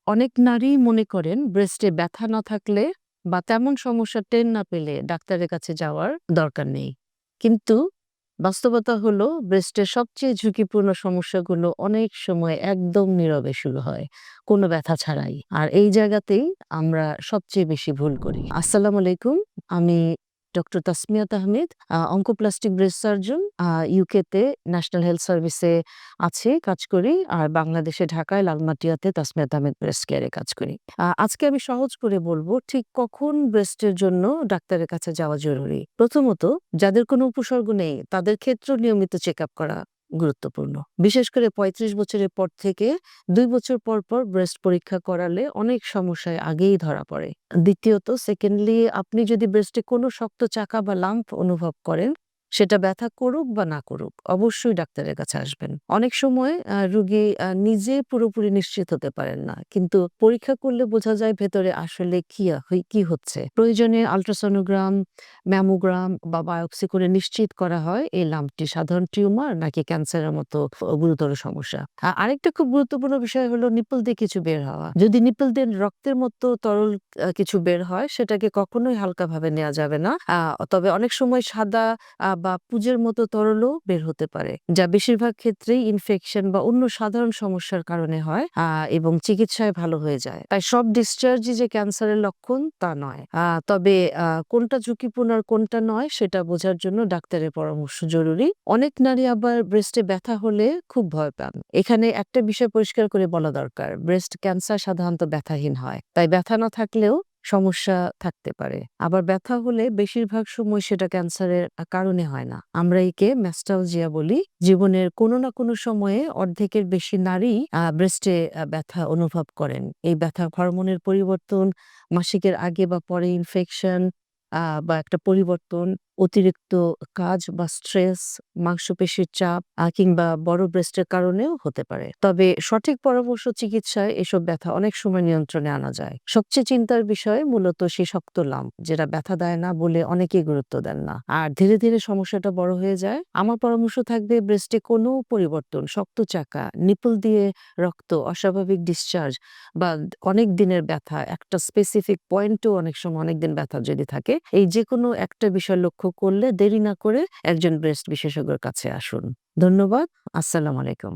অনেক নারী মনে করেন ব্রেস্টে ব্যথা না থাকলে বা তেমন সমস্যা টের না পেলে ডাক্তারের কাছে যাওয়ার দরকার নেই। কিন্তু বাস্তবতা হলো ব্রেস্টের সবচেয়ে ঝুঁকিপূর্ণ সমস্যাগুলো অনেক সময় একদম নীরবে শুরু হয়, কোনো ব্যথা ছাড়াই। আর এই জায়গাতেই আমরা সবচেয়ে বেশি ভুল করি। আসসালামু আলাইকুম। আমি doctor Tasmiyat Ahmed, oncoplastic breast surgeon. ইউকেতে ন্যাশনাল হেলথ সার্ভিসে আছি, কাজ করি। আর বাংলাদেশে ঢাকায় লালমাটিয়াতে তাসমিয়াত আহমেদ ব্রেস্ট কেয়ারে কাজ করি। আজকে আমি সহজ করে বলবো ঠিক কখন ব্রেস্টের জন্য ডাক্তারের কাছে যাওয়া জরুরি। প্রথমত, যাদের কোনো উপসর্গ নেই তাদের ক্ষেত্রেও নিয়মিত চেক আপ করা গুরুত্বপূর্ণ। বিশেষ করে ৩৫ বছরের পর থেকে ২ বছর পর পর ব্রেস্ট পরীক্ষা করালে অনেক সমস্যায় আগেই ধরা পড়ে। দ্বিতীয়ত, সেকেন্ডলি, আপনি যদি ব্রেস্টে কোনো শক্ত চাকা বা লাম্প অনুভব করেন, সেটা ব্যথা করুক বা না করুক, অবশ্যই ডাক্তারের কাছে আসবেন। অনেক সময় রোগী নিজে পুরোপুরি নিশ্চিত হতে পারেন না, কিন্তু পরীক্ষা করলে বোঝা যায় ভেতরে আসলে কি হচ্ছে। প্রয়োজনে আল্ট্রাসোনোগ্রাম, ম্যামোগ্রাম বা বায়োপসি করে নিশ্চিত করা হয় এই লাম্পটি সাধারণ টিউমার নাকি ক্যান্সারের মতো গুরুতর সমস্যা। আরেকটা খুব গুরুত্বপূর্ণ বিষয় হলো নিপল দিয়ে কিছু বের হওয়া। যদি নিপল দিয়ে রক্তের মতো তরল কিছু বের হয়, সেটাকে কখনোই হালকাভাবে নেওয়া যাবে না। তবে অনেক সময় সাদা বা পুঁজের মতো তরলও বের হতে পারে, যা বেশিরভাগ ক্ষেত্রেই ইনফেকশন বা অন্য সাধারণ সমস্যার কারণে হয় এবং চিকিৎসায় ভালো হয়ে যায়। তাই সব ডিসচার্জই যে ক্যান্সারের লক্ষণ তা নয়। তবে কোনটা ঝুঁকিপূর্ণ আর কোনটা নয় সেটা বোঝার জন্য ডাক্তারের পরামর্শ জরুরি। অনেক নারী আবার ব্রেস্টে ব্যথা হলে খুব ভয় পান। এখানে একটা বিষয় পরিষ্কার করে বলা দরকার, ব্রেস্ট ক্যান্সার সাধারণত ব্যথাহীন হয়, তাই ব্যথা না থাকলেও সমস্যা থাকতে পারে। আবার ব্যথা হলে বেশিরভাগ সময় সেটা ক্যান্সারের কারণে হয় না। আমরা একে ম্যাস্টালজিয়া বলি। জীবনের কোনো না কোনো সময়ে অর্ধেকের বেশি নারী ব্রেস্টে ব্যথা অনুভব করেন। এই ব্যথা হরমোনের পরিবর্তন, মাসিকের আগে বা পরে ইনফেকশন বা একটা পরিবর্তন, অতিরিক্ত কাজ বা স্ট্রেস, মাংসপেশির চাপ কিংবা বড় ব্রেস্টের কারণেও হতে পারে। তবে সঠিক পরামর্শ চিকিৎসায় এসব ব্যথা অনেক সময় নিয়ন্ত্রণে আনা যায়। সবচেয়ে চিন্তার বিষয় মূলত সেই শক্ত লাম্প, যেটা ব্যথা দেয় না বলে অনেকেই গুরুত্ব দেন না। আর ধীরে ধীরে সমস্যাটা বড় হয়ে যায়। আমার পরামর্শ থাকবে, ব্রেস্টে কোনো পরিবর্তন, শক্ত চাকা, নিপল দিয়ে রক্ত, অস্বাভাবিক ডিসচার্জ বা অনেক দিনের ব্যথা, একটা স্পেসিফিক পয়েন্টেও অনেক সময় অনেকদিন ব্যথা যদি থাকে, এই যেকোনো একটা বিষয় লক্ষ্য করলে দেরি না করে একজন ব্রেস্ট বিশেষজ্ঞের কাছে আসুন। ধন্যবাদ। আসসালামু আলাইকুম।